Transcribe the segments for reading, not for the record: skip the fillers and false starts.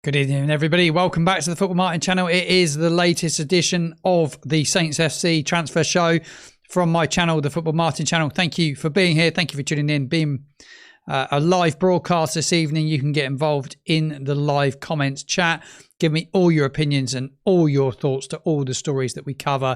Good evening, everybody. Welcome back to the Football Martin channel. It is the latest edition of the Saints FC transfer show from my channel, the Football Martin channel. Thank you for being here. Thank you for tuning in. Being a live broadcast this evening, you can get involved in the live comments chat. Give me all your opinions and all your thoughts to all the stories that we cover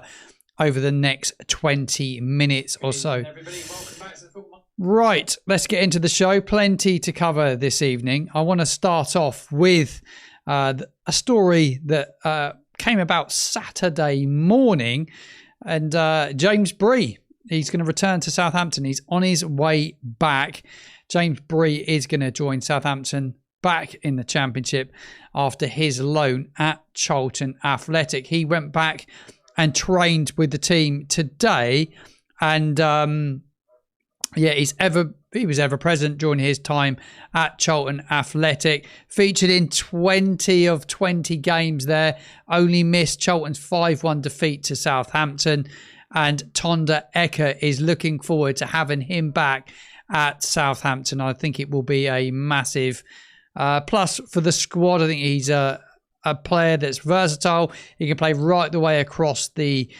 over the next 20 minutes or so. Everybody, welcome back to the Football. Right, let's get into the show. Plenty to cover this evening. I want to start off with a story that came about Saturday morning. And James Bree, he's going to return to Southampton. He's on his way back. James Bree is going to join Southampton back in the Championship after his loan at Charlton Athletic. He went back and trained with the team today. And he was ever present during his time at Charlton Athletic. Featured in 20 of 20 games there. Only missed Charlton's 5-1 defeat to Southampton. And Tonda Eka is looking forward to having him back at Southampton. I think it will be a massive plus for the squad. I think he's a player that's versatile. He can play right the way across the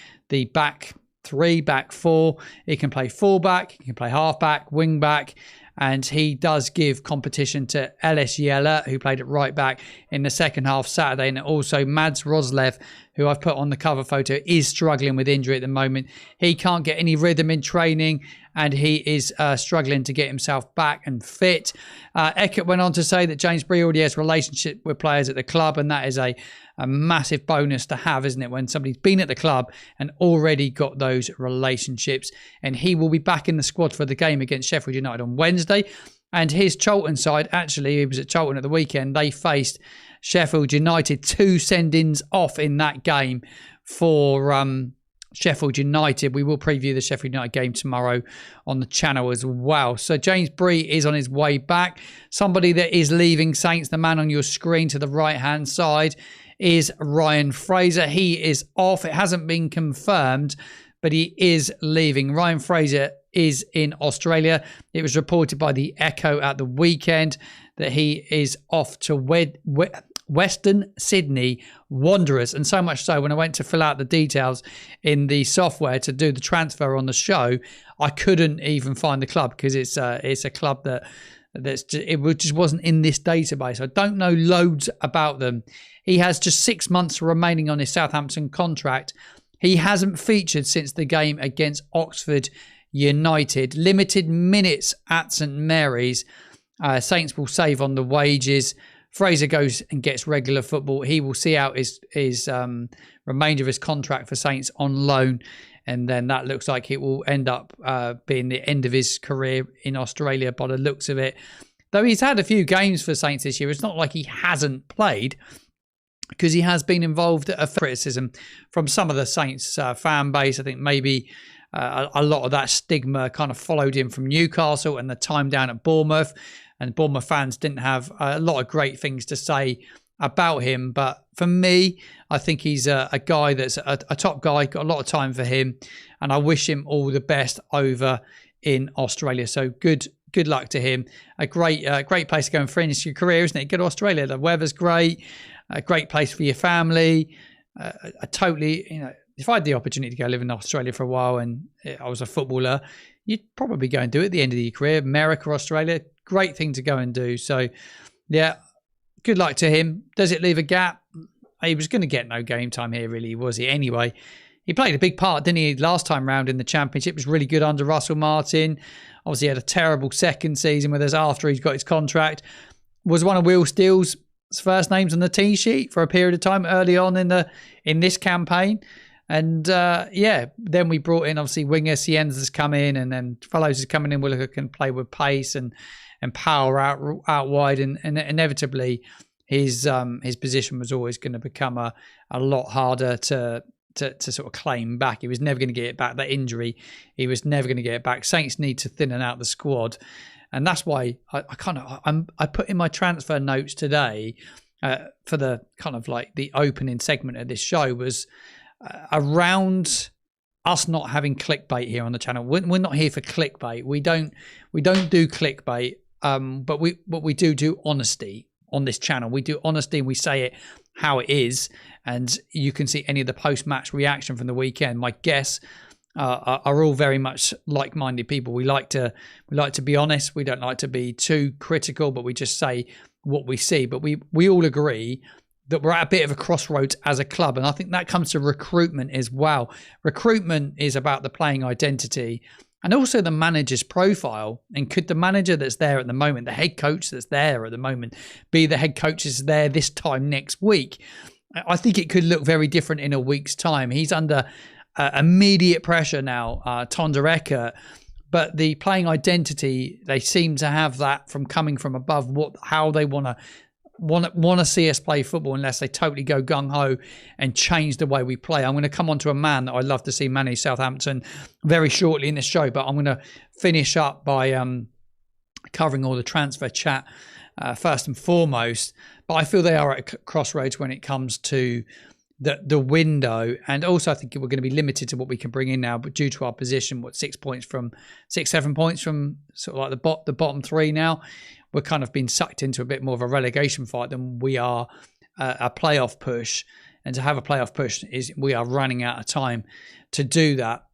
back three, back four. He can play fullback, he can play halfback, wing back, and he does give competition to Ellis Yella, who played at right back in the second half Saturday, and also Mads Roslev, who I've put on the cover photo, is struggling with injury at the moment. He can't get any rhythm in training, and he is struggling to get himself back and fit. Eckert went on to say that James Bree already has a relationship with players at the club, and that is a massive bonus to have, isn't it, when somebody's been at the club and already got those relationships. And he will be back in the squad for the game against Sheffield United on Wednesday. And his Charlton side, actually, he was at Charlton at the weekend, they faced Sheffield United, 2 send-ins off in that game for Sheffield United. We will preview the Sheffield United game tomorrow on the channel as well. So James Bree is on his way back. Somebody that is leaving Saints, the man on your screen to the right-hand side, is Ryan Fraser. He is off. It hasn't been confirmed, but he is leaving. Ryan Fraser is in Australia. It was reported by the Echo at the weekend that he is off to Western Sydney Wanderers. And so much so, when I went to fill out the details in the software to do the transfer on the show, I couldn't even find the club because it's a club it just wasn't in this database. I don't know loads about them. He has just 6 months remaining on his Southampton contract. He hasn't featured since the game against Oxford United. Limited minutes at St Mary's. Saints will save on the wages. Fraser goes and gets regular football. He will see out his remainder of his contract for Saints on loan. And then that looks like it will end up being the end of his career in Australia by the looks of it. Though he's had a few games for Saints this year, it's not like he hasn't played, because he has been involved at a criticism from some of the Saints fan base. I think maybe a lot of that stigma kind of followed him from Newcastle and the time down at Bournemouth. And Bournemouth fans didn't have a lot of great things to say about him. But for me, I think he's a guy that's a top guy, got a lot of time for him. And I wish him all the best over in Australia. So good luck to him. A great place to go and finish your career, isn't it? Go to Australia. The weather's great. A great place for your family. If I had the opportunity to go live in Australia for a while and I was a footballer, you'd probably go and do it at the end of your career. America, Australia, great thing to go and do. So, yeah, good luck to him. Does it leave a gap? He was going to get no game time here, really, was he? Anyway, he played a big part, didn't he, last time round in the Championship. Was really good under Russell Martin. Obviously, he had a terrible second season with us after he's got his contract. Was one of Will Steele's first names on the tee sheet for a period of time early on in this campaign. And then we brought in, obviously, winger Sienz has come in, and then Fellows is coming in. Willock can play with pace and power out wide, and inevitably his position was always going to become a lot harder to sort of claim back. He was never going to get it back. That injury, he was never going to get it back. Saints need to thin out the squad. And that's why I put in my transfer notes today for the kind of like the opening segment of this show was around us not having clickbait here on the channel. We're not here for clickbait. We don't do clickbait, but we do honesty. on this channel. We do honesty and we say it how it is. And you can see any of the post-match reaction from the weekend. My guests are all very much like-minded people. We like to be honest. We don't like to be too critical, but we just say what we see. But we all agree that we're at a bit of a crossroads as a club. And I think that comes to recruitment as well. Recruitment is about the playing identity and also the manager's profile. And could the manager that's there at the moment, the head coach that's there at the moment, be the head coach that's there this time next week? I think it could look very different in a week's time. He's under immediate pressure now, Tonda Eckert. But the playing identity, they seem to have that from coming from above, how they want to see us play football, unless they totally go gung-ho and change the way we play. I'm going to come on to a man that I'd love to see manage Southampton very shortly in this show, but I'm going to finish up by covering all the transfer chat first and foremost. But I feel they are at a crossroads when it comes to the window, and also I think we're going to be limited to what we can bring in now, but due to our position, 7 points from sort of like the bottom three now, we're kind of being sucked into a bit more of a relegation fight than we are a playoff push. And to have a playoff push we are running out of time to do that.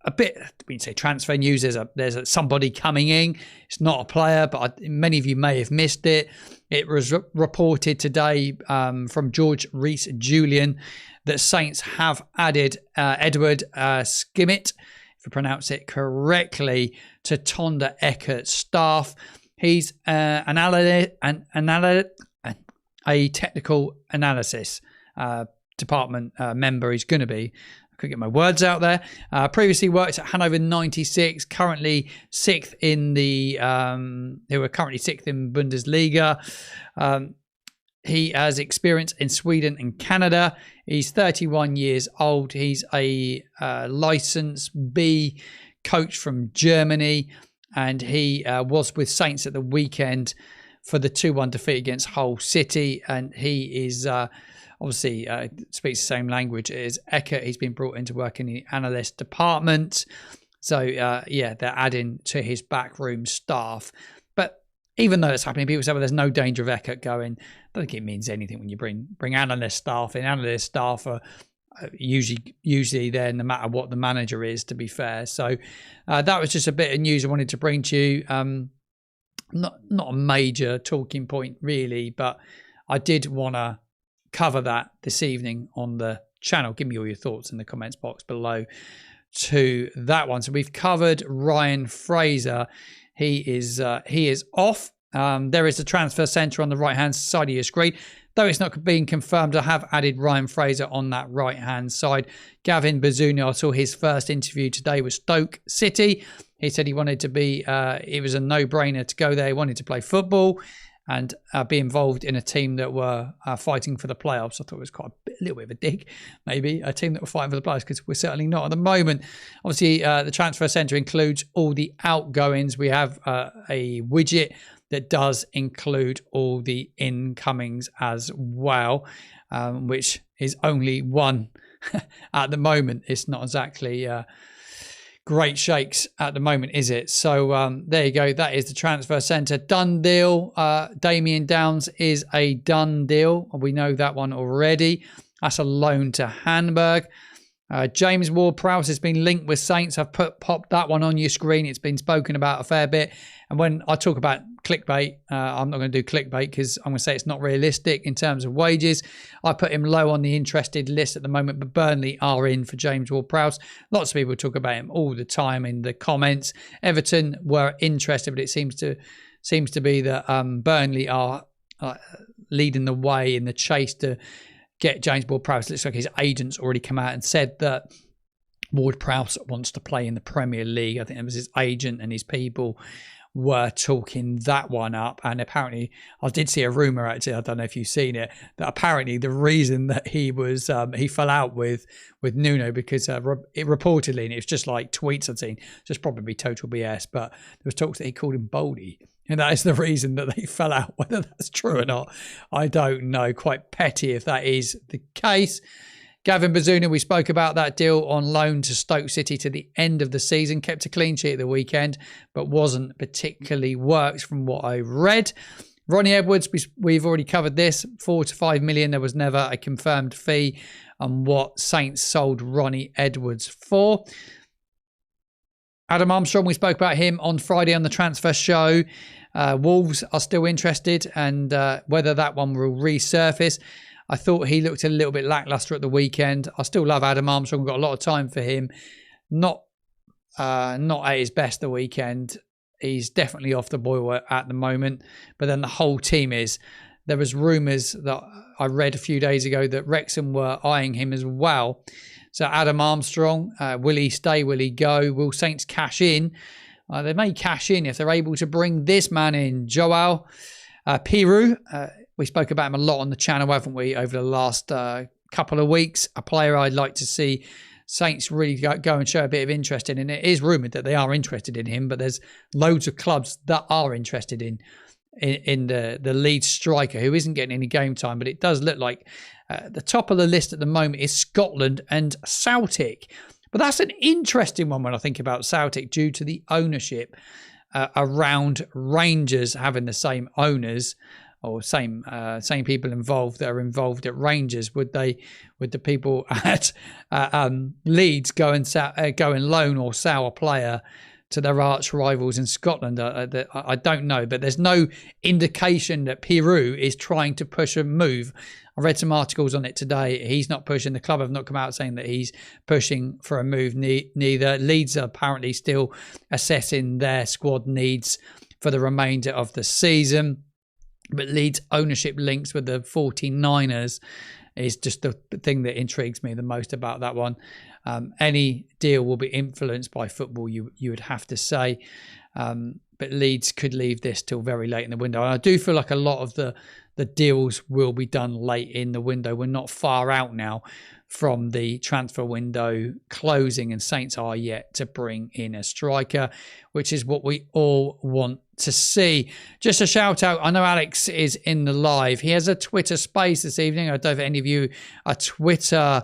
A bit, we say transfer news. There's somebody coming in. It's not a player, but many of you may have missed it. It was reported today from George Rees-Julian that Saints have added Edward Skimmett, if I pronounce it correctly, to Tonda Eckert's staff. He's a technical analysis department member. He's going to be. I could get my words out there. Previously worked at Hanover 96. Currently sixth in the. Who are currently sixth in Bundesliga. He has experience in Sweden and Canada. He's 31 years old. He's a License B coach from Germany. And he was with Saints at the weekend for the 2-1 defeat against Hull City. And he is obviously speaks the same language as Eckert. He's been brought in to work in the analyst department. So, they're adding to his backroom staff. But even though it's happening, people say, well, there's no danger of Eckert going. I don't think it means anything when you bring analyst staff in. Analyst staff are usually there no matter what the manager is, to be fair. So that was just a bit of news I wanted to bring to you. Not a major talking point really, but I did want to cover that this evening on the channel. Give me all your thoughts in the comments box below to that one. So we've covered Ryan Fraser. He is off. There is a transfer centre on the right hand side of your screen. Though it's not being confirmed, I have added Ryan Fraser on that right-hand side. Gavin Bazunu, I saw his first interview today with Stoke City. He said he wanted to be, it was a no-brainer to go there. He wanted to play football and be involved in a team that were fighting for the playoffs. I thought it was quite a little bit of a dig, maybe, a team that were fighting for the playoffs, because we're certainly not at the moment. Obviously, the transfer centre includes all the outgoings. We have a widget that does include all the incomings as well, which is only one at the moment. It's not exactly great shakes at the moment, is it? So there you go. That is the transfer centre. Done deal. Damien Downs is a done deal. We know that one already. That's a loan to Hamburg. James Ward-Prowse has been linked with Saints. I've popped that one on your screen. It's been spoken about a fair bit. And when I talk about clickbait, I'm not going to do clickbait because I'm going to say it's not realistic in terms of wages. I put him low on the interested list at the moment, but Burnley are in for James Ward-Prowse. Lots of people talk about him all the time in the comments. Everton were interested, but it seems to be that Burnley are leading the way in the chase to get James Ward-Prowse. Looks like his agent's already come out and said that Ward-Prowse wants to play in the Premier League. I think it was his agent and his people were talking that one up. And apparently, I did see a rumour, actually, I don't know if you've seen it, that apparently the reason that he was he fell out with Nuno, because it reportedly, and it was just like tweets I'd seen, just probably total BS, but there was talks that he called him Baldy. And that is the reason that they fell out. Whether that's true or not, I don't know. Quite petty if that is the case. Gavin Bazunu, we spoke about that deal on loan to Stoke City to the end of the season. Kept a clean sheet at the weekend, but wasn't particularly worked from what I read. Ronnie Edwards, we've already covered this. 4 to 5 million. There was never a confirmed fee on what Saints sold Ronnie Edwards for. Adam Armstrong, we spoke about him on Friday on the transfer show. Wolves are still interested, and whether that one will resurface. I thought he looked a little bit lackluster at the weekend. I still love Adam Armstrong. We've got a lot of time for him. Not at his best the weekend. He's definitely off the boil at the moment. But then the whole team is. There was rumours that I read a few days ago that Wrexham were eyeing him as well. So Adam Armstrong, will he stay? Will he go? Will Saints cash in? They may cash in if they're able to bring this man in. Joao Piru. We spoke about him a lot on the channel, haven't we, over the last couple of weeks. A player I'd like to see Saints really go and show a bit of interest in. And it is rumoured that they are interested in him, but there's loads of clubs that are interested in the lead striker who isn't getting any game time. But it does look like the top of the list at the moment is Scotland and Celtic. But that's an interesting one when I think about Celtic due to the ownership around Rangers having the same owners or same people involved that are involved at Rangers. Would the people at Leeds go and loan or sell a player to their arch rivals in Scotland? I don't know, but there's no indication that Piru is trying to push a move. I read some articles on it today. He's not pushing. The club have not come out saying that he's pushing for a move. Neither. Leeds are apparently still assessing their squad needs for the remainder of the season. But Leeds' ownership links with the 49ers is just the thing that intrigues me the most about that one. Any deal will be influenced by football, you would have to say. But Leeds could leave this till very late in the window. And I do feel like a lot of the deals will be done late in the window. We're not far out now from the transfer window closing, and Saints are yet to bring in a striker, which is what we all want to see. Just a shout out, I know Alex is in the live. He has a Twitter space this evening. I don't know if any of you are Twitter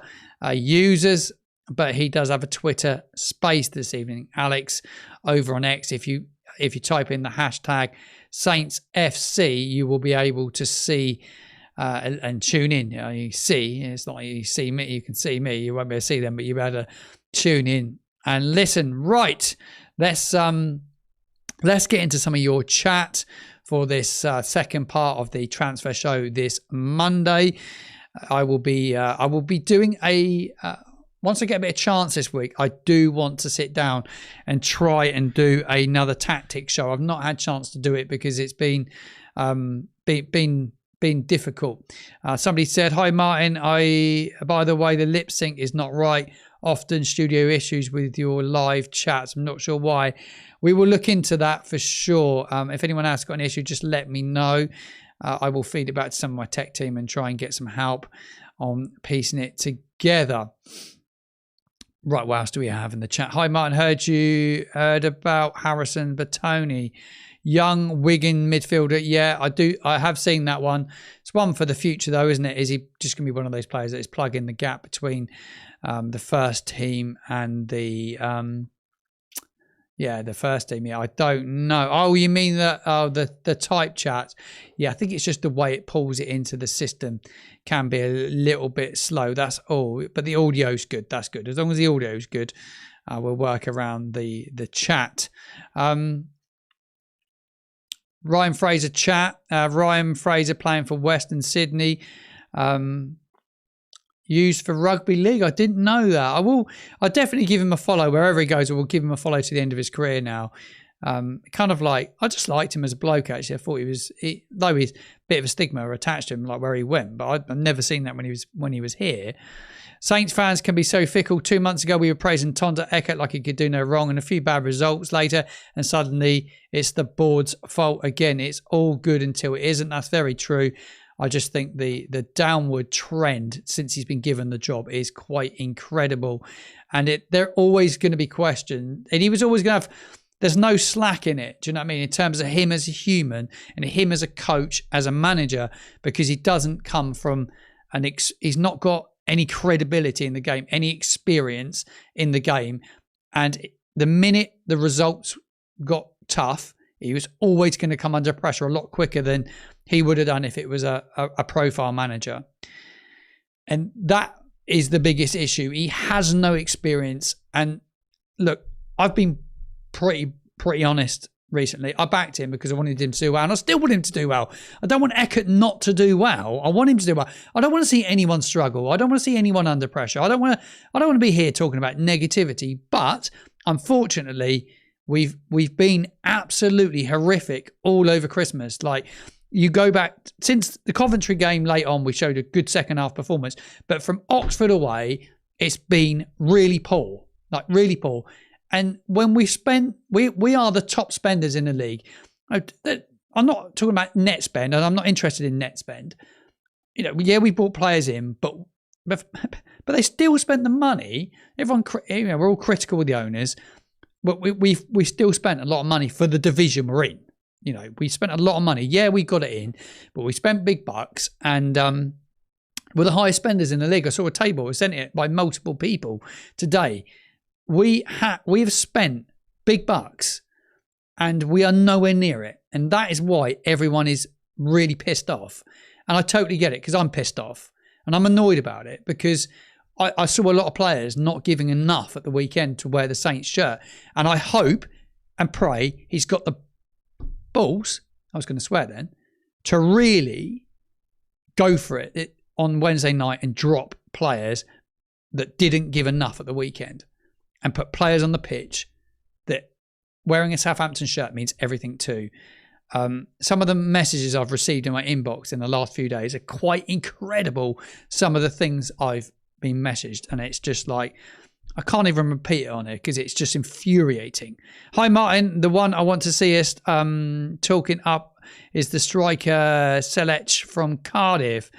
users, but he does have a Twitter space this evening. Alex over on X, if you type in the hashtag saintsfc, you will be able to see and tune in. You see, it's not like you see me, you can see me, you won't be able to see them, but you'll be able to tune in and listen. Right, let's get into some of your chat for this second part of the transfer show this Monday. I will be doing a once I get a bit of chance this week, I do want to sit down and try and do another tactics show. I've not had a chance to do it because it's been difficult. Somebody said, "Hi Martin, by the way, the lip sync is not right. Often studio issues with your live chats. I'm not sure why." We will look into that for sure. If anyone else got an issue, just let me know. I will feed it back to some of my tech team and try and get some help on piecing it together. Right, what else do we have in the chat? Hi Martin, heard about Harrison Batoni, young Wigan midfielder. Yeah, I have seen that one. It's one for the future though, isn't it? Is he just going to be one of those players that is plugging the gap between the first team and the first team? Yeah, I don't know. Oh, you mean the type chat? Yeah, I think it's just the way it pulls it into the system can be a little bit slow. That's all. But the audio's good. That's good. As long as the audio's good, we'll work around the chat. Ryan Fraser chat. Ryan Fraser playing for Western Sydney. Used for rugby league. I didn't know that. I'll definitely give him a follow wherever he goes. I will give him a follow to the end of his career now. Kind of like, I just liked him as a bloke actually. I thought though he's a bit of a stigma attached to him, like where he went, but I've never seen that when he was here. Saints fans can be so fickle. 2 months ago, we were praising Tonda Eckert like he could do no wrong, and a few bad results later, and suddenly it's the board's fault again. It's all good until it isn't. That's very true. I just think the downward trend since he's been given the job is quite incredible. And they're always going to be questioned. And he was always going to have, there's no slack in it. Do you know what I mean? In terms of him as a human and him as a coach, as a manager, because he doesn't come from he's not got any credibility in the game, any experience in the game. And the minute the results got tough, He was always going to come under pressure a lot quicker than he would have done if it was a profile manager. And that is the biggest issue. He has no experience. And look, I've been pretty honest recently. I backed him because I wanted him to do well, and I still want him to do well. I don't want Eckert not to do well. I want him to do well. I don't want to see anyone struggle. I don't want to see anyone under pressure. I don't want to be here talking about negativity, but unfortunately, we've been absolutely horrific all over Christmas. Like, you go back since the Coventry game late on, we showed a good second half performance, but from Oxford away, it's been really poor, like really poor. And when we are the top spenders in the league. I'm not talking about net spend, and I'm not interested in net spend. You know, yeah, we bought players in, but they still spent the money. Everyone, you know, we're all critical of the owners, but we still spent a lot of money for the division we're in. You know, we spent a lot of money. Yeah, we got it in, but we spent big bucks, and we're the highest spenders in the league. I saw a table, I sent it by multiple people today. We have spent big bucks, and we are nowhere near it, and that is why everyone is really pissed off. And I totally get it, because I'm pissed off and I'm annoyed about it, because I saw a lot of players not giving enough at the weekend to wear the Saints shirt, and I hope and pray he's got the balls, I was going to swear then, to really go for it on Wednesday night and drop players that didn't give enough at the weekend, and put players on the pitch that wearing a Southampton shirt means everything to. Some of the messages I've received in my inbox in the last few days are quite incredible. Some of the things I've been messaged, and it's just like, I can't even repeat it on here because it's just infuriating. Hi Martin, the one I want to see us talking up is the striker Selech from Cardiff.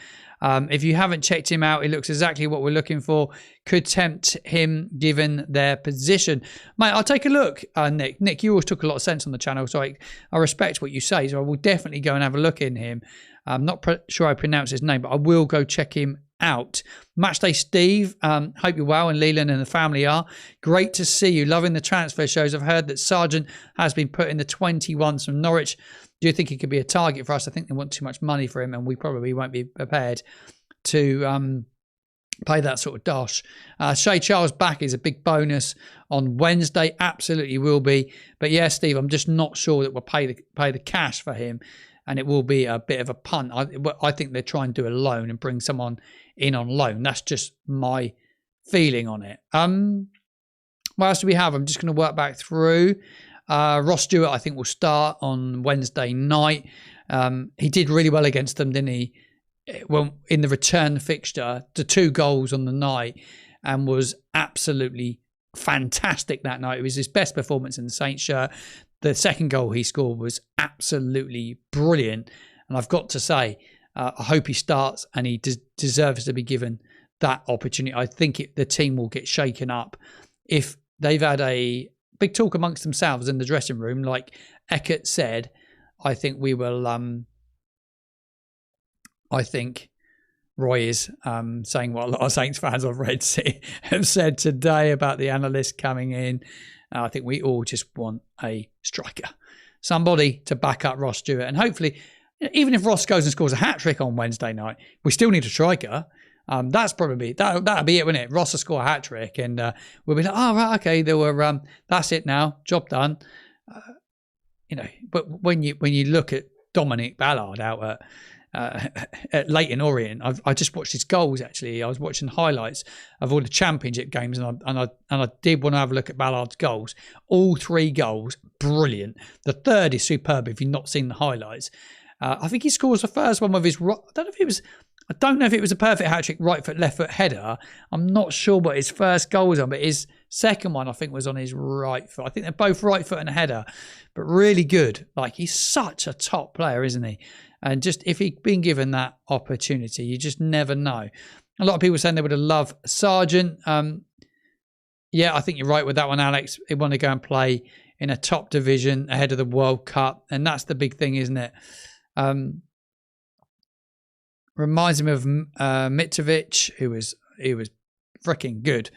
If you haven't checked him out, he looks exactly what we're looking for. Could tempt him given their position. Mate, I'll take a look, Nick. Nick, you always took a lot of sense on the channel, so I respect what you say. So I will definitely go and have a look in him. I'm not sure I pronounce his name, but I will go check him out. Matchday Steve, hope you're well, and Leland and the family are. Great to see you. Loving the transfer shows. I've heard that Sargent has been put in the 21s from Norwich. Do you think he could be a target for us? I think they want too much money for him, and we probably won't be prepared to pay that sort of dosh. Shay Charles back is a big bonus on Wednesday. Absolutely will be. But yeah, Steve, I'm just not sure that we'll pay the cash for him, and it will be a bit of a punt. I think they're trying to do a loan and bring someone in on loan. That's just my feeling on it. What else do we have? I'm just going to work back through. Ross Stewart, I think, will start on Wednesday night. He did really well against them, didn't he? Well, in the return fixture, the 2 goals on the night, and was absolutely fantastic that night. It was his best performance in the Saints shirt. The second goal he scored was absolutely brilliant. And I've got to say, I hope he starts, and he deserves to be given that opportunity. I think the team will get shaken up if they've had a big talk amongst themselves in the dressing room. Like Eckert said, I think we will... I think Roy is saying what a lot of Saints fans I've read have said today about the analysts coming in. I think we all just want a striker, somebody to back up Ross Stewart. And hopefully, even if Ross goes and scores a hat-trick on Wednesday night, we still need a striker. That's probably, that'll be it, wouldn't it? Ross will score a hat-trick, and we'll be like, oh, right, okay, there were, that's it now, job done. You know, but when you look at Dominic Ballard out at Leyton Orient, I just watched his goals. Actually, I was watching highlights of all the Championship games, and I did want to have a look at Ballard's goals. All 3 goals, brilliant. The third is superb. If you've not seen the highlights, I think he scores the first one with his. I don't know if it was a perfect hat trick, right foot, left foot header. I'm not sure what his first goal was on, but his second one I think was on his right foot. I think they're both right foot and a header, but really good. Like, he's such a top player, isn't he? And just if he'd been given that opportunity, you just never know. A lot of people saying they would have loved Sargent. Yeah, I think you're right with that one, Alex. They want to go and play in a top division ahead of the World Cup, and that's the big thing, isn't it? Reminds me of Mitrovic, who was freaking good.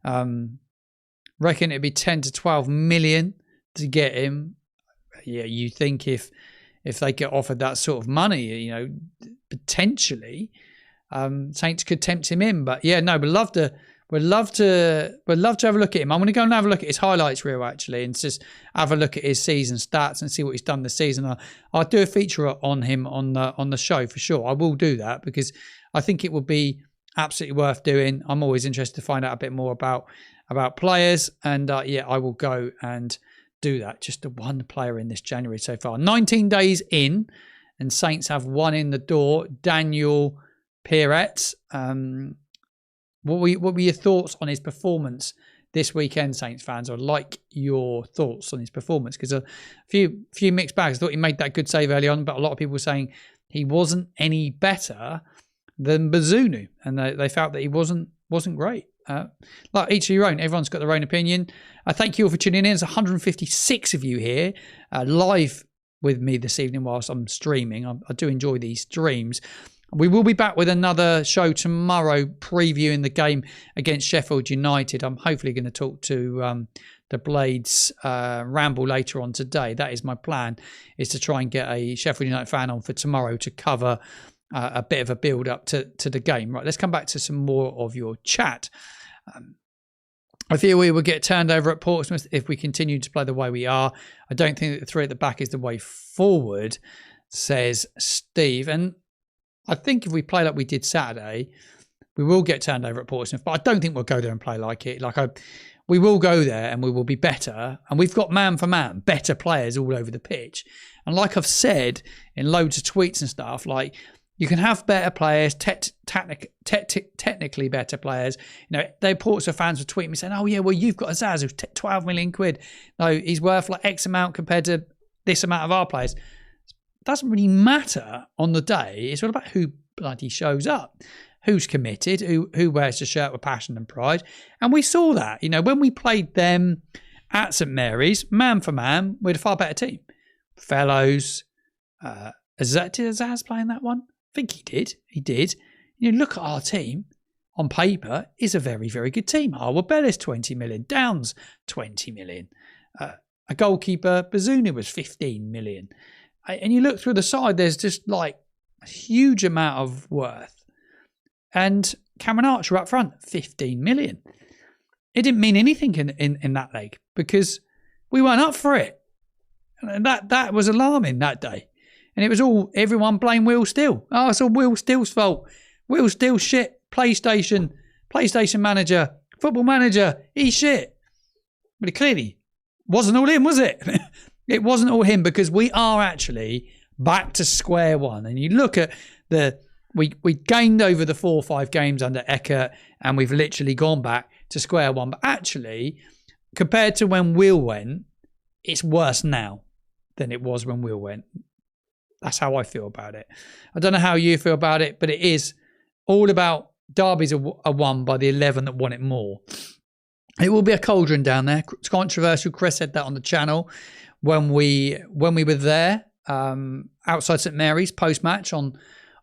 Reckon it'd be 10 to 12 million to get him. yeah, you think if they get offered that sort of money, potentially Saints could tempt him in. But yeah, no, we'd love to have a look at him. I'm going to go and have a look at his highlights reel actually, and just have a look at his season stats and see what he's done this season. I'll do a feature on him on the show for sure. I will do that because I think it would be absolutely worth doing. I'm always interested to find out a bit more about players, and yeah, I will go and do that. Just the one player in this January so far. 19 days in, and Saints have one in the door. Daniel Piret. What were your thoughts on his performance this weekend, Saints fans? I'd like your thoughts on his performance, because a few mixed bags. I thought he made that good save early on, but a lot of people were saying he wasn't any better than Bazunu, and they felt that he wasn't great. Like each of your own. Everyone's got their own opinion. Thank you all for tuning in. There's 156 of you here live with me this evening whilst I'm streaming. I do enjoy these streams. We will be back with another show tomorrow previewing the game against Sheffield United. I'm hopefully going to talk to the Blades Ramble later on today. That is my plan, is to try and get a Sheffield United fan on for tomorrow to cover a bit of a build up to the game. Right, let's come back to some more of your chat. I feel we will get turned over at Portsmouth if we continue to play the way we are. I don't think that the three at the back is the way forward, says Steve. And I think if we play like we did Saturday, we will get turned over at Portsmouth. But I don't think we'll go there and play like it. We will go there and we will be better. And we've got man for man, better players all over the pitch. And like I've said in loads of tweets and stuff, like, you can have better players, technically better players. They Portsmouth fans were tweeting me saying, "Oh yeah, well you've got Azaz who's 12 million quid. No, he's worth like X amount compared to this amount of our players." It doesn't really matter on the day. It's all about who bloody shows up, who's committed, who wears the shirt with passion and pride. And we saw that. When we played them at St Mary's, man for man, we're a far better team. Fellows, did Azaz play in that one? I think he did. He did. Look at our team on paper is a very, very good team. Harwood Bellis, 20 million. Downs, 20 million. A goalkeeper, Bazunu, was 15 million. And you look through the side, there's just like a huge amount of worth. And Cameron Archer up front, 15 million. It didn't mean anything in that leg because we weren't up for it. And that was alarming that day. And it was everyone blame Will Steele. Oh, it's all Will Steele's fault. Will Steele shit. PlayStation manager, football manager, he's shit. But it clearly wasn't all him, was it? It wasn't all him, because we are actually back to square one. And you look at we gained over the 4 or 5 games under Eckert, and we've literally gone back to square one. But actually, compared to when Will went, it's worse now than it was when Will went. That's how I feel about it. I don't know how you feel about it, but it is all about derbies are won by the 11 that want it more. It will be a cauldron down there. It's controversial. Chris said that on the channel when we were there outside St Mary's post-match on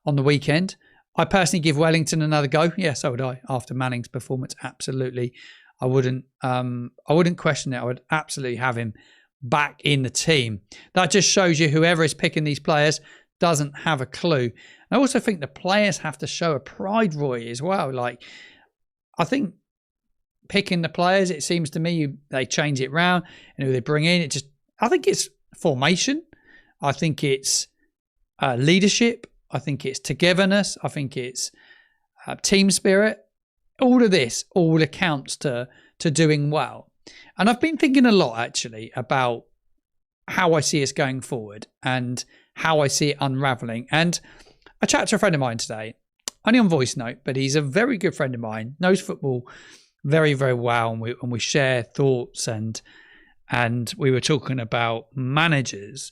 the weekend. I personally give Wellington another go. Yeah, so would I. After Manning's performance, absolutely. I wouldn't question it. I would absolutely have him back in the team. That just shows you whoever is picking these players doesn't have a clue. I also think the players have to show a pride, Roy, as well. Like, I think picking the players, it seems to me they change it round and who they bring in. I think it's formation. I think it's leadership. I think it's togetherness. I think it's team spirit. All of this all accounts to doing well. And I've been thinking a lot, actually, about how I see us going forward and how I see it unravelling. And I chatted to a friend of mine today, only on voice note, but he's a very good friend of mine, knows football very, very well, and we share thoughts, and we were talking about managers.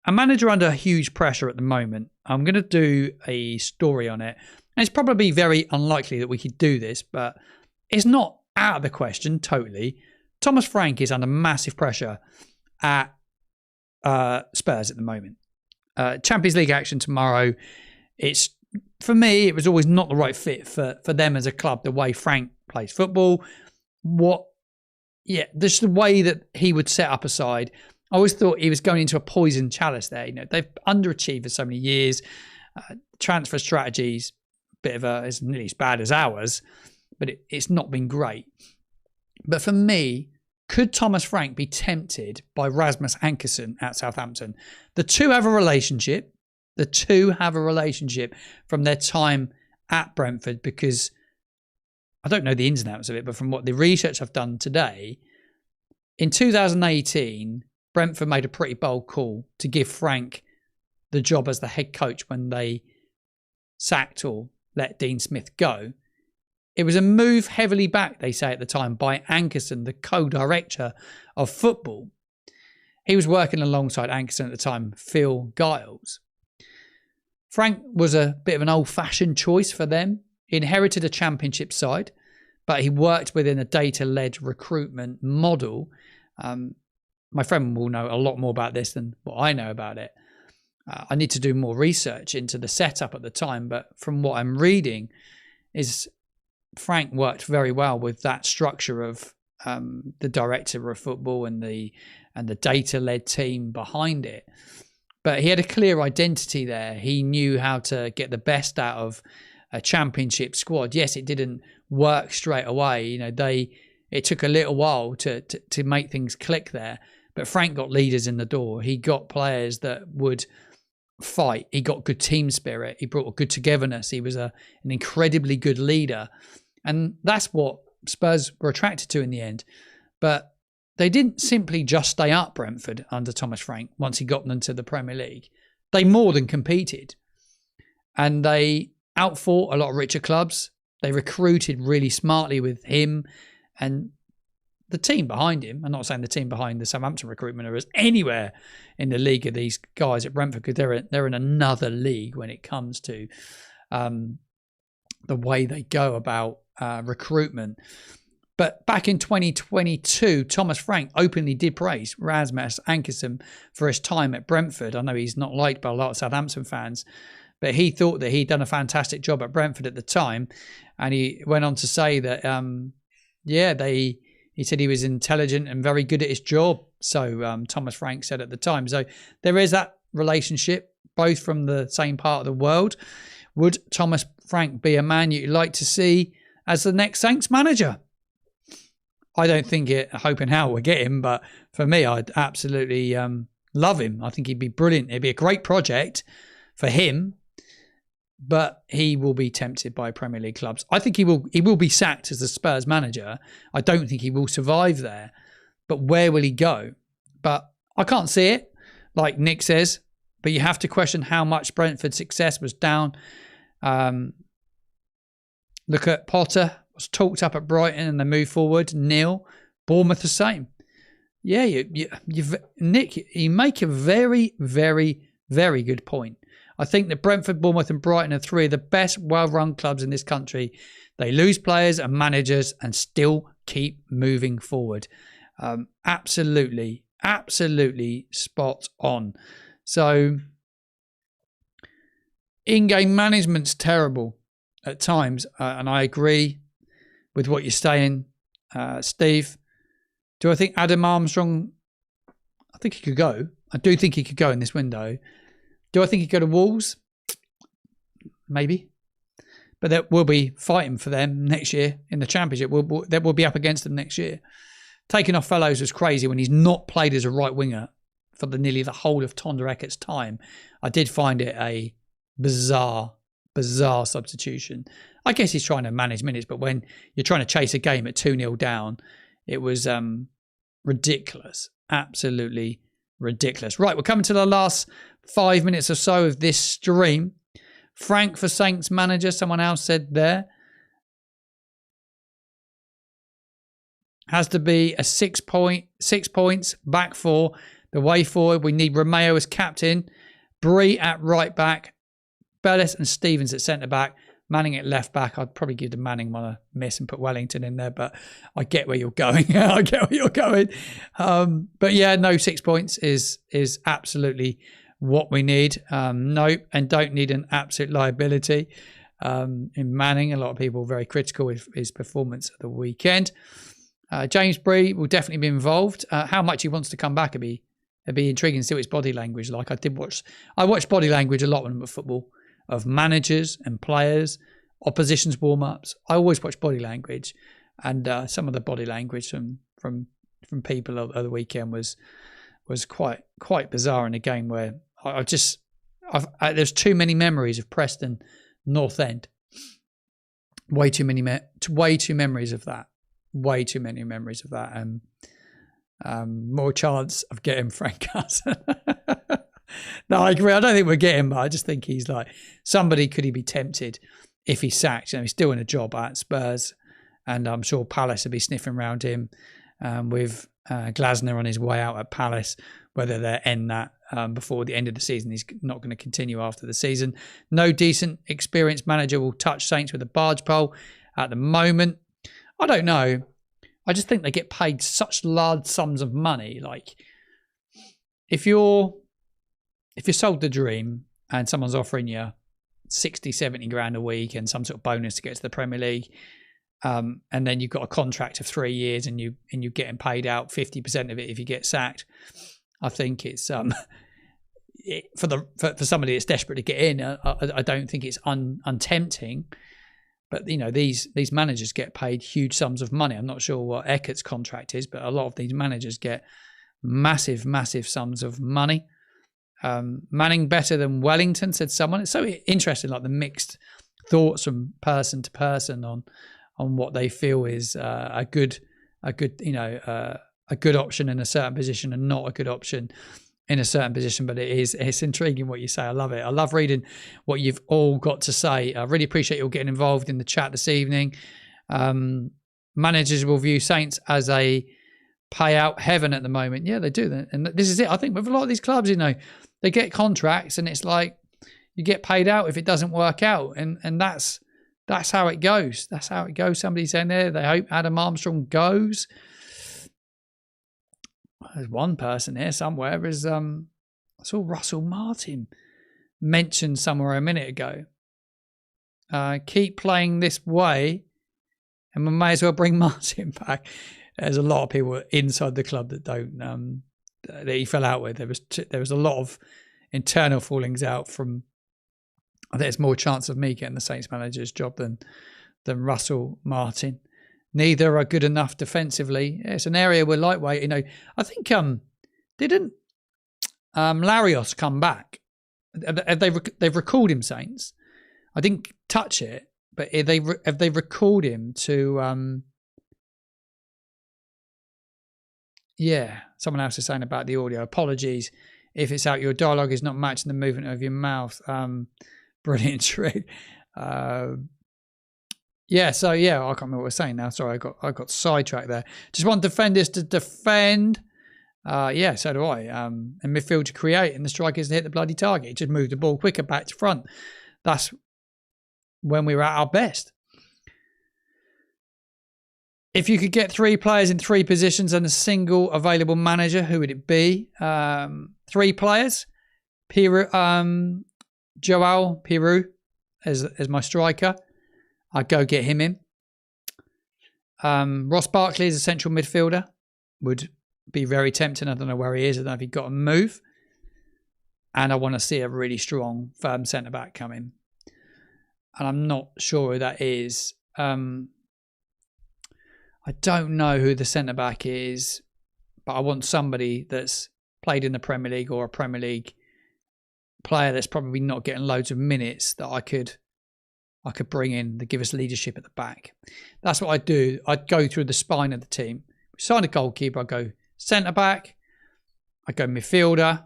A manager under huge pressure at the moment. I'm going to do a story on it. And it's probably very unlikely that we could do this, but it's not out of the question totally. Thomas Frank is under massive pressure at Spurs at the moment. Champions League action tomorrow. For me, it was always not the right fit for them as a club, the way Frank plays football. Just the way that he would set up a side. I always thought he was going into a poison chalice there. They've underachieved for so many years. Transfer strategies, it's nearly as bad as ours, but it's not been great. But for me, could Thomas Frank be tempted by Rasmus Ankersen at Southampton? The two have a relationship. From their time at Brentford, because I don't know the ins and outs of it, but from what the research I've done today, in 2018, Brentford made a pretty bold call to give Frank the job as the head coach when they sacked or let Dean Smith go. It was a move heavily backed, they say at the time, by Ankersen, the co-director of football. He was working alongside Ankersen at the time, Phil Giles. Frank was a bit of an old-fashioned choice for them. He inherited a championship side, but he worked within a data-led recruitment model. My friend will know a lot more about this than what I know about it. I need to do more research into the setup at the time, but from what I'm reading is Frank worked very well with that structure of the director of football and the data-led team behind it. But he had a clear identity there. He knew how to get the best out of a championship squad. Yes, it didn't work straight away. It took a little while to make things click there. But Frank got leaders in the door. He got players that would fight. He got good team spirit. He brought a good togetherness. He was an incredibly good leader. And that's what Spurs were attracted to in the end. But they didn't simply just stay up, Brentford, under Thomas Frank once he got them to the Premier League. They more than competed. And they outfought a lot of richer clubs. They recruited really smartly with him and the team behind him. I'm not saying the team behind the Southampton recruitment are anywhere in the league of these guys at Brentford, because they're in another league when it comes to the way they go about recruitment. But back in 2022, Thomas Frank openly did praise Rasmus Ankersen for his time at Brentford. I know he's not liked by a lot of Southampton fans, but he thought that he'd done a fantastic job at Brentford at the time. And he went on to say that, he said he was intelligent and very good at his job. So Thomas Frank said at the time. So there is that relationship, both from the same part of the world. Would Thomas Frank be a man you'd like to see as the next Saints manager? I don't think hope in hell we'll get him, but for me, I'd absolutely love him. I think he'd be brilliant. It'd be a great project for him, but he will be tempted by Premier League clubs. I think he will be sacked as the Spurs manager. I don't think he will survive there, but where will he go? But I can't see it, like Nick says, but you have to question how much Brentford's success was down. Look at Potter. Was talked up at Brighton and they moved forward. Nil. Bournemouth the same. Yeah, Nick, you make a very, very, very good point. I think that Brentford, Bournemouth and Brighton are three of the best well-run clubs in this country. They lose players and managers and still keep moving forward. Absolutely spot on. So, in-game management's terrible at times, and I agree with what you're saying, Steve. Do I think Adam Armstrong? I think he could go. I do think he could go in this window. Do I think he'd go to Wolves? Maybe. But that will be fighting for them next year in the Championship. That will be up against them next year. Taking off Fellows was crazy when he's not played as a right winger for nearly the whole of Tonda Eckert's time. I did find it a bizarre substitution. I guess he's trying to manage minutes, but when you're trying to chase a game at 2-0 down, it was ridiculous. Absolutely ridiculous. Right, we're coming to the last 5 minutes or so of this stream. Frank for Saints manager, someone else said there. Has to be a 6 points, back four. The way forward, we need Romeo as captain, Bree at right back, Bellis and Stevens at centre back, Manning at left back. I'd probably give the Manning one a miss and put Wellington in there, but I get where you're going. But yeah, no, 6 points is absolutely what we need. No, and don't need an absolute liability in Manning. A lot of people are very critical of his performance at the weekend. James Bree will definitely be involved. How much he wants to come back will be It'd be intriguing to see what his body language like. I watch body language a lot when I'm at football, of managers and players, opposition's warm-ups. I always watch body language, and some of the body language from people over the weekend was quite bizarre in a game where there's too many memories of Preston North End. Way too many memories of that. Way too many memories of that. And more chance of getting Frank Carson. No, I agree. I don't think we'll get him, but I just think he's like somebody. Could he be tempted if he's sacked? He's still in a job at Spurs, and I'm sure Palace will be sniffing around him with Glasner on his way out at Palace. Whether they end that before the end of the season, he's not going to continue after the season. No decent, experienced manager will touch Saints with a barge pole at the moment. I don't know. I just think they get paid such large sums of money. Like, if you're sold the dream and someone's offering you 60, 70 grand a week and some sort of bonus to get to the Premier League, and then you've got a contract of 3 years and you're getting paid out 50% of it if you get sacked, I think it's for somebody that's desperate to get in. I don't think it's untempting. But, these managers get paid huge sums of money. I'm not sure what Eckert's contract is, but a lot of these managers get massive, massive sums of money. Manning better than Wellington, said someone. It's so interesting, like the mixed thoughts from person to person on what they feel is a good option in a certain position and not a good option in a certain position. But it's intriguing what you say. I love it. I love reading what you've all got to say. I really appreciate you all getting involved in the chat this evening. Managers will view Saints as a payout heaven at the moment. Yeah, they do. And this is it. I think with a lot of these clubs, they get contracts and it's like you get paid out if it doesn't work out. And that's how it goes. That's how it goes. Somebody's saying there, they hope Adam Armstrong goes. There's one person here somewhere. I saw Russell Martin mentioned somewhere a minute ago. Keep playing this way and we may as well bring Martin back. There's a lot of people inside the club that don't that he fell out with. There was a lot of internal fallings out from. I think there's more chance of me getting the Saints manager's job than Russell Martin. Neither are good enough defensively. It's an area where lightweight. I think didn't Larios come back? They've recalled him, Saints. I didn't touch it, but have they recalled him to? Yeah, someone else is saying about the audio. Apologies if it's out. Your dialogue is not matching the movement of your mouth. Brilliant trick. Yeah, so I can't remember what we're saying now. Sorry, I got sidetracked there. Just want defenders to defend. Yeah, so do I. And midfield to create and the strikers to hit the bloody target. Just move the ball quicker back to front. That's when we were at our best. If you could get 3 players in 3 positions and a single available manager, who would it be? 3 players. Joao Peru as my striker. I'd go get him in. Ross Barkley as a central midfielder would be very tempting. I don't know where he is. I don't know if he got a move. And I want to see a really strong, firm centre-back come in. And I'm not sure who that is. I don't know who the centre-back is, but I want somebody that's played in the Premier League or a Premier League player that's probably not getting loads of minutes that I could bring in to give us leadership at the back. That's what I'd do. I'd go through the spine of the team. We sign a goalkeeper, I'd go centre-back, I'd go midfielder,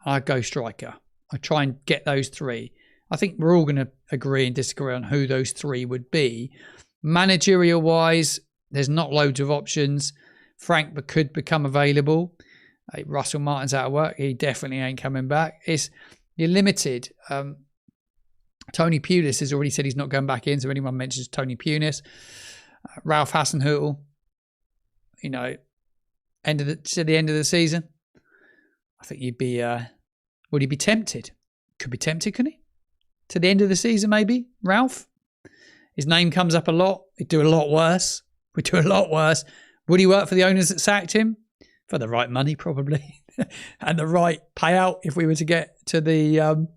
I'd go striker. I'd try and get those 3. I think we're all going to agree and disagree on who those 3 would be. Managerial-wise, there's not loads of options. Frank could become available. Russell Martin's out of work. He definitely ain't coming back. You're limited. Tony Pulis has already said he's not going back in, so anyone mentions Tony Pulis. Ralph Hasenhüttl, to the end of the season, I think you'd be. Would he be tempted? Could be tempted, couldn't he? To the end of the season, maybe. Ralph. His name comes up a lot. He'd do a lot worse. Would he work for the owners that sacked him? For the right money, probably. and the right payout if we were to get to the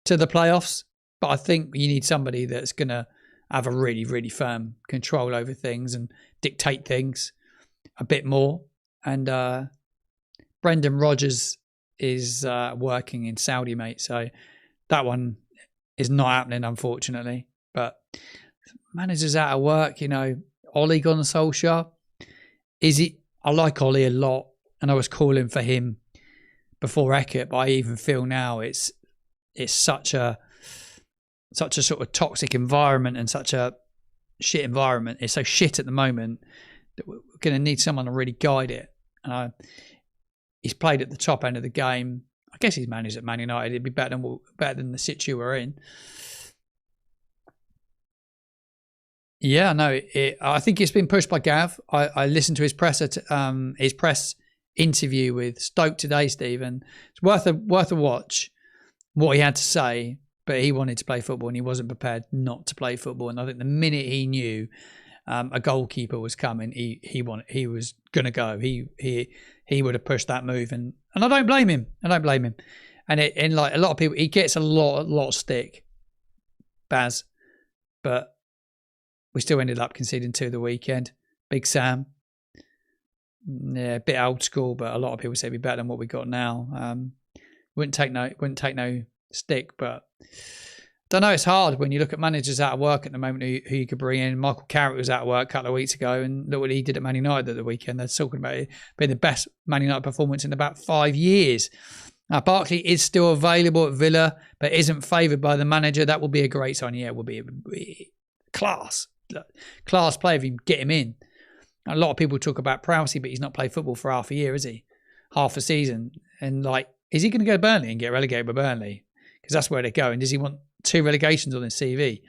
playoffs. But I think you need somebody that's going to have a really, really firm control over things and dictate things a bit more. And Brendan Rodgers is working in Saudi, mate. So that one is not happening, unfortunately. But managers out of work, you know, Ole Gunnar Solskjaer. I like Ole a lot, and I was calling for him before Eckert, but I even feel now it's such a sort of toxic environment and such a shit environment. It's so shit at the moment that we're going to need someone to really guide it. He's played at the top end of the game. I guess he's managed at Man United. It'd be better than the situ we're in. Yeah, no, I think it's been pushed by Gav. I listened to his press interview with Stoke today, Stephen. It's worth a watch what he had to say, but he wanted to play football and he wasn't prepared not to play football. And I think the minute he knew a goalkeeper was coming, he was going to go. He would have pushed that move, and I don't blame him. And like a lot of people, he gets a lot of stick, Baz, but we still ended up conceding 2 the weekend. Big Sam. Yeah, a bit old school, but a lot of people say it'd be better than what we got now. Wouldn't take no stick, but don't know. It's hard when you look at managers out of work at the moment who you could bring in. Michael Carrick was out of work a couple of weeks ago, and look what he did at Man United at the weekend. They're talking about it being the best Man United performance in about 5 years. Now, Barkley is still available at Villa, but isn't favoured by the manager. That will be a great sign. Yeah, it will be class player if you can get him in. A lot of people talk about Prowsey, but he's not played football for half a year, is he? Half a season. And like, is he going to go to Burnley and get relegated by Burnley? Because that's where they're going. Does he want 2 relegations on his CV?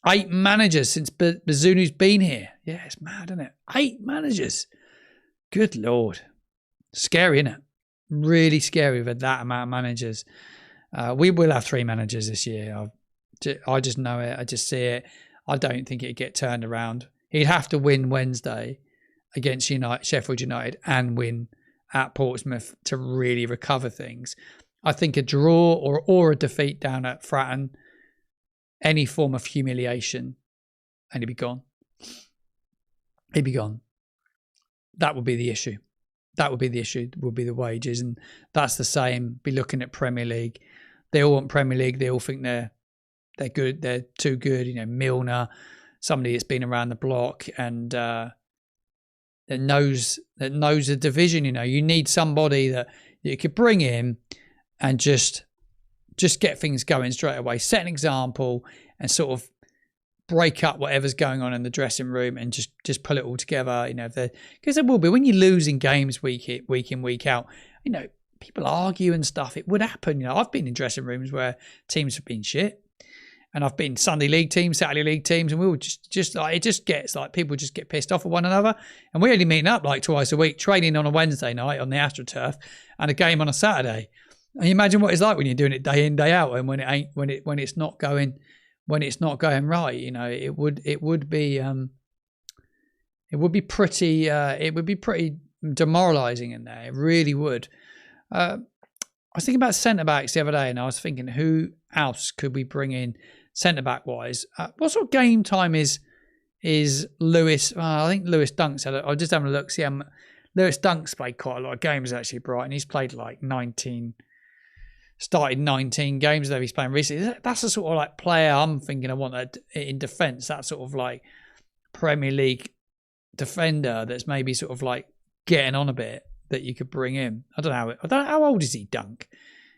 8 managers since Bazunu's been here. Yeah, it's mad, isn't it? 8 managers. Good Lord. Scary, isn't it? Really scary with that amount of managers. We will have 3 managers this year. I just know it. I just see it. I don't think it'd get turned around. He'd have to win Wednesday against Sheffield United and win at Portsmouth to really recover things. I think a draw or a defeat down at Fratton, any form of humiliation, and he'd be gone. He'd be gone. That would be the issue. Would be the wages. And that's the same. Be looking at Premier League. They all want Premier League. They all think they're good. They're too good. You know, Milner, somebody that's been around the block and that knows the division. You know, you need somebody that you could bring in and just get things going straight away. Set an example and sort of break up whatever's going on in the dressing room and just pull it all together. You know, because there will be, when you're losing games week in, week out, you know, people argue and stuff. It would happen. You know, I've been in dressing rooms where teams have been shit. And I've been Sunday league teams, Saturday league teams, and we will just like, it just gets like people just get pissed off at one another. And we're only meeting up like twice a week, training on a Wednesday night on the AstroTurf and a game on a Saturday. And you imagine what it's like when you're doing it day in, day out, and when it's not going right. You know, it would be pretty demoralising in there. It really would. I was thinking about centre backs the other day, and I was thinking, who else could we bring in centre back wise? What sort of game time is Lewis? I think Lewis Dunk's had. I'll just have a look. See, Lewis Dunk's played quite a lot of games actually, Brighton. He's played like 19. Started 19 games that he's playing recently. That's the sort of like player I'm thinking I want that in defence. That sort of like Premier League defender that's maybe sort of like getting on a bit that you could bring in. I don't know how old is he, Dunk?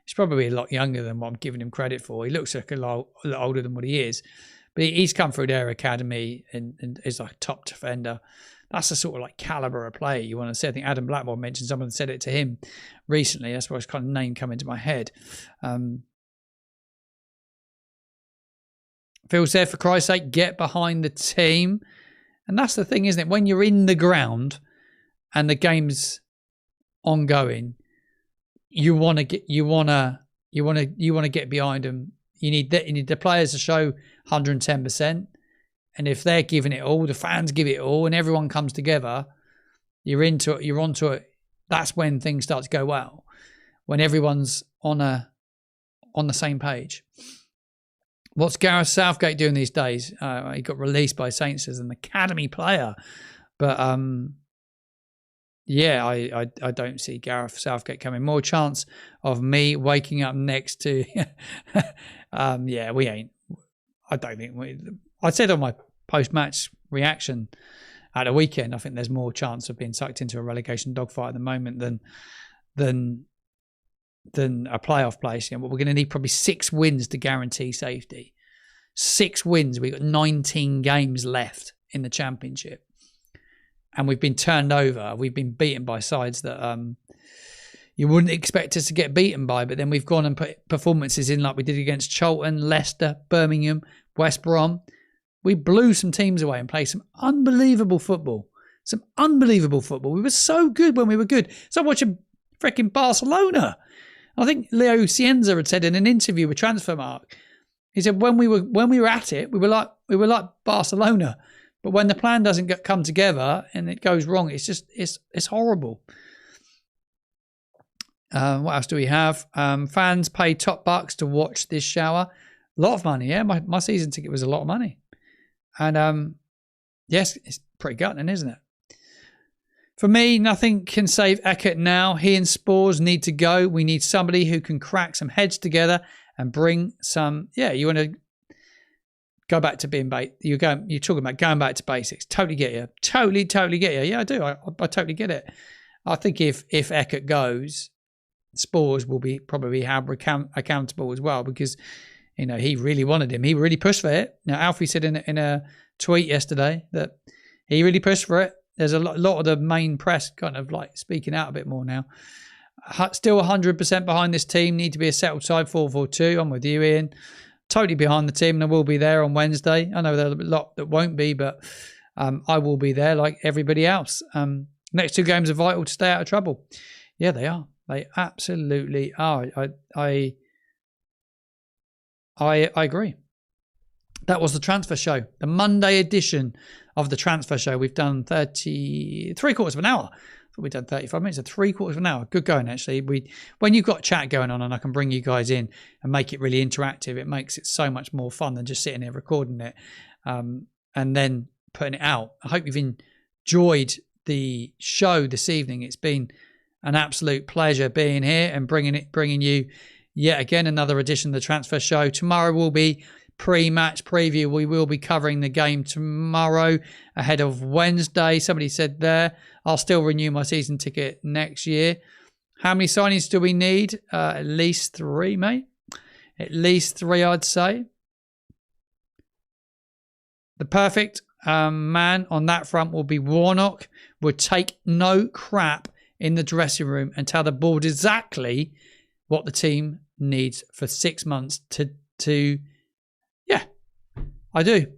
He's probably a lot younger than what I'm giving him credit for. He looks like a lot older than what he is, but he's come through their academy and is like a top defender. That's the sort of like calibre of player you want to see. I think Adam Blackmore mentioned, someone said it to him recently. That's why it's kind of name come into my head. Phil said, for Christ's sake, get behind the team. And that's the thing, isn't it? When you're in the ground and the game's ongoing, you want to get behind them. You need the players to show 110%. And if they're giving it all, the fans give it all, and everyone comes together, you're onto it That's when things start to go well, when everyone's on the same page. What's Gareth Southgate doing these days? He got released by Saints as an academy player, but yeah, I don't see Gareth Southgate coming. More chance of me waking up next to yeah, we ain't. I don't think I said on my post-match reaction at the weekend, I think there's more chance of being sucked into a relegation dogfight at the moment than a playoff place. You know, we're going to need probably 6 wins to guarantee safety. 6 wins. We've got 19 games left in the Championship. And we've been turned over. We've been beaten by sides that you wouldn't expect us to get beaten by. But then we've gone and put performances in like we did against Charlton, Leicester, Birmingham, West Brom. We blew some teams away and played some unbelievable football. Some unbelievable football. We were so good when we were good. So watching freaking Barcelona. I think Leo Cienza had said in an interview with Transfermarkt, he said when we were at it, we were like Barcelona. But when the plan doesn't come together and it goes wrong, it's horrible. What else do we have? Fans pay top bucks to watch this shower. A lot of money, yeah. My season ticket was a lot of money. And yes, it's pretty gutting, isn't it? For me, nothing can save Eckert now. He and Spores need to go. We need somebody who can crack some heads together and bring some. Yeah, you want to go back to being you're talking about going back to basics. Totally get you. Totally get you. Yeah, I do. I totally get it. I think if Eckert goes, Spores will be probably held accountable as well, because he really wanted him. He really pushed for it. Now Alfie said in a tweet yesterday that he really pushed for it. There's a lot of the main press kind of like speaking out a bit more now. Still 100% behind this team. Need to be a settled side, 4-4-2. I'm with you, Ian. Totally behind the team, and I will be there on Wednesday. I know there's a lot that won't be, but I will be there like everybody else. Next 2 games are vital to stay out of trouble. Yeah, they are. They absolutely are. I agree. That was the transfer show, the Monday edition of the transfer show. We've done 3/4 of an hour. I thought we'd done 35 minutes, so 3/4 of an hour. Good going, actually. When you've got chat going on and I can bring you guys in and make it really interactive, it makes it so much more fun than just sitting here recording it and then putting it out. I hope you've enjoyed the show this evening. It's been an absolute pleasure being here and bringing you yet again another edition of the transfer show. Tomorrow will be pre-match preview. We will be covering the game tomorrow ahead of Wednesday. Somebody said there, I'll still renew my season ticket next year. How many signings do we need? At least 3, mate. At least 3, I'd say. The perfect man on that front will be Warnock. Would take no crap in the dressing room and tell the board exactly what the team needs for 6 months to yeah, I do.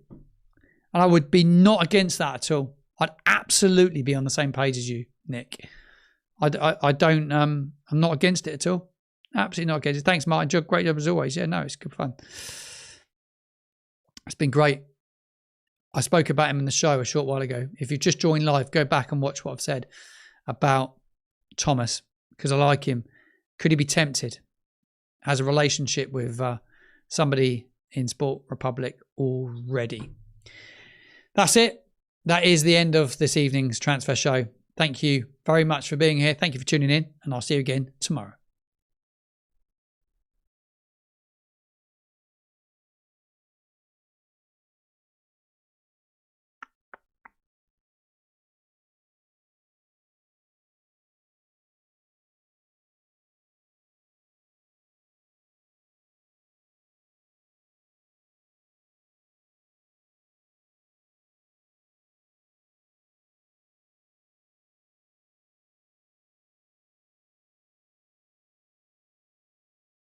And I would be not against that at all. I'd absolutely be on the same page as you, Nick. I don't, I'm not against it at all. Absolutely not against it. Thanks, Martin. Great job as always. Yeah, no, it's good fun. It's been great. I spoke about him in the show a short while ago. If you've just joined live, go back and watch what I've said about Thomas, because I like him. Could he be tempted? Has a relationship with somebody in Sport Republic already. That's it. That is the end of this evening's transfer show. Thank you very much for being here. Thank you for tuning in, and I'll see you again tomorrow.